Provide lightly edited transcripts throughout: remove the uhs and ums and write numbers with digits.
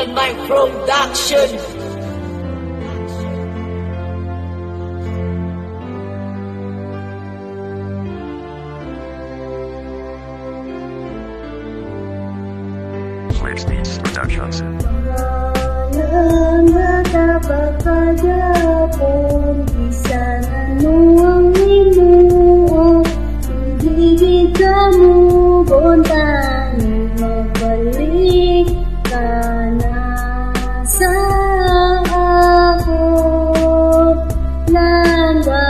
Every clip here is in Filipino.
One Mind Production. Switch Beats Productions. Nakapagpagapon, bisa nanuang imuo, hindi ka mo bontani, magbalik ka na sa ako langga.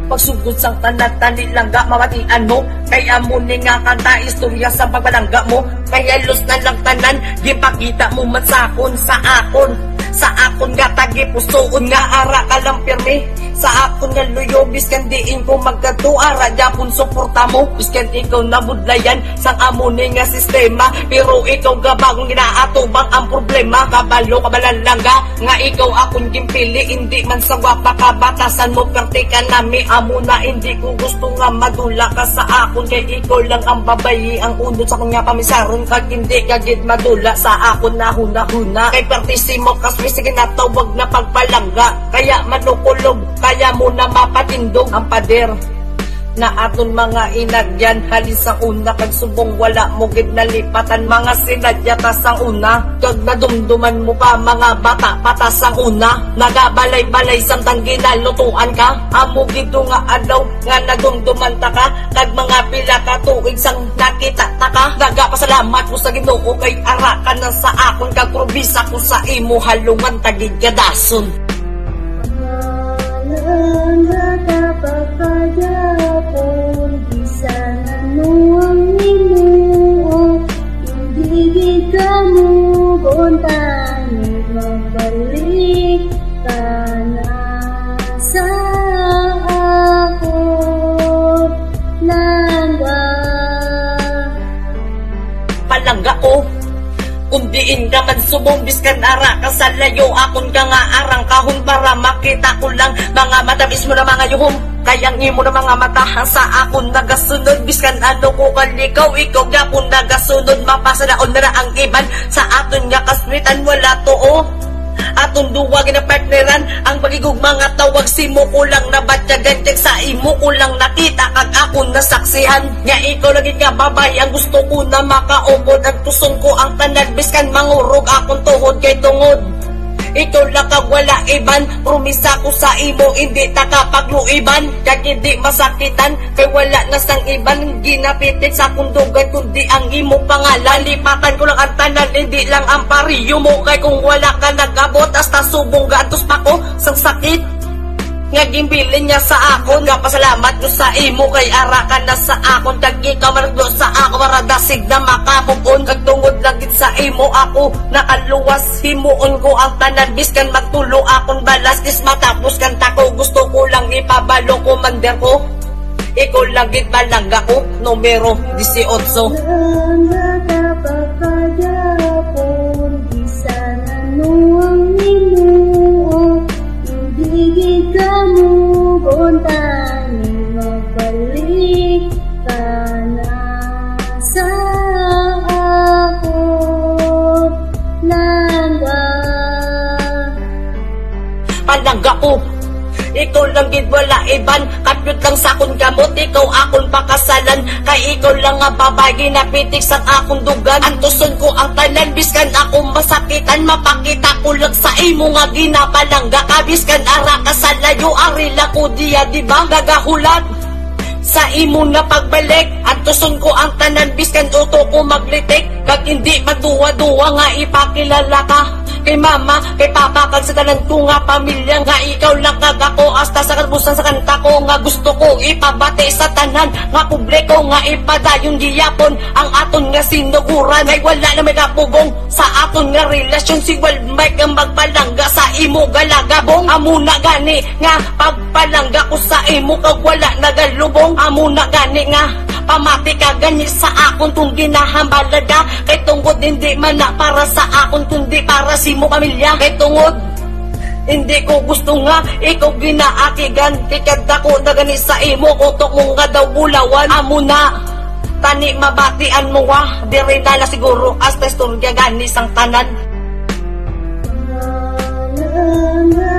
Pagsugod sang tanat-tani langga, mamatian mo. Kaya mo ni nga kanta, istorya sa pagbalangga mo. Kaya los na lang tanan, gipakita mo man sakon sa akon. Sa akon nga tagi pusoon nga ara ka lang pirmi. Sa akon nga luyo, biskan diin ko magkatuara, japon suporta mo. Biskan ikaw nabudlayan, sang amo ni nga sistema. Pero ikaw gabagong ginaatubang ang problema. Kabalo kabalan langga, nga ikaw akong gimpili. Hindi man sa wapa ka, batasan mo, perte ka nami. Amo na hindi ko gusto nga madula ka sa akon. Kay ikaw lang ang babayi, ang unod sa kanya pamisaron. Kag hindi kagid madula sa akon na huna-huna. Kay partisimo kaswi sige natawag na pagpalangga. Kaya manukulog, kaya mo na mapatindog ang pader na aton mga inagyan. Halis ang una, kag subong wala mo gid nalipatan. Mga sinadyata sang una, kag nadumduman mo pa mga bata patas ang una. Nagabalay-balay samtang ginalutuan ka. Amo gido nga adlaw nga nadumduman ta ka. Kag mga pila ka tuig sang nakita ta ka. Nagapasalamat mo sa Ginoo kay ara ka na sa akon. Kag probisa ko sa imo halungan tagig gadason. Nakapagpagapon, bisa nanuang imuo, hindi ka mo bontani, magbalik ka na sa ako langga. Palangga ko, kung diin ka man subong, biskan ara ka sa layo. Akon ka nga arang kahon para makita ko lang mga matabis mo na mga yuhong. Kayang imo na mga matahan sa akon nagasunod. Biskan ano ko kalikaw, ikaw gapon nagasunod. Mapasadaon na ang iban sa aton nga kaswitan, wala to o. Aton duwag na partneran, ang pagigug mga tawag simo ko lang nabatyagan. Kag sa imo ko lang nakita, kag akon nasaksihan. Nga ikaw lagi nga babay, ang gusto ko na makaupod. Ang tusong ko ang tanan, biskan mangurog akong tuhod kay tungod. Ikaw lang kag wala iban, promisa ko sa imo, hindi ta kapagluiban. Kag hindi masakitan, kay wala na sang iban. Ginapitik sa kundugan, kundi ang imo pangalan. Lipatan ko lang ang tanan, hindi lang ang pariyo mo. Kay kung wala ka nagabot, hasta subong gatos pa ko sang sakit nga gimbilin niya sa akon. Nga pasalamat ko sa imo, kay ara ka na sa akon. Kag ikaw maragdo sa ako, maradasig na makapupon. Kag tungod lagit sa imo ako nakaluwas. Himuon ko ang tanan, biskan magtulo akon balas. Kis matapos kanta ko, gusto ko lang ipabalo commander ko. Ikaw lagit balangga ko, numero 18. Nakapagpagapon, bisa nanuang imuo, hindi ka mo bontani, magbalik ka na sa ako langga. Palangga ko, ikaw lang gid wala iban. Kapyot lang sa akong gamot, ikaw akong pakasalan. Kay ikaw lang nga babay, ginapitik sa akong dugan. Antuson ko ang tanan, biskan akong masakitan. Mapakita ko lang sa imo nga ginapalangga ka. Biskan ara ka sa layo, arila ko diya diba gagahulat sa imo na pagbalik. Antuson ko ang tanan, biskan uto ko maglitik. Kag hindi maduwa-duwa nga ipakilala ka kay mama, kay papa, kag sa tanan ko nga pamilya. Nga ikaw lang kag ako, hasta sa kalbusan sa kanta ko. Nga gusto ko ipabati sa tanan nga publiko, nga ipadayon giyapon ang aton nga sinuguran. Ay wala na may kapugong sa aton nga relasyon. Si Walmike ang magpalangga sa imo galagabong. Amo na gani nga pagpalangga ko sa imo, kag wala nagalubong. Amo na gani nga pamati ka ganyi sa akon kung ginahambalada. Kay tungod hindi man na para sa akon, kundi para si mo pamilya. Kay tungod hindi ko gusto nga ikaw ginaakigan. Kay kada ko na gani sa imo, utok mo nga daw bulawan. Amo na Tani mabatian mo diri na la siguro hasta istorya ganis ang tanan. Alam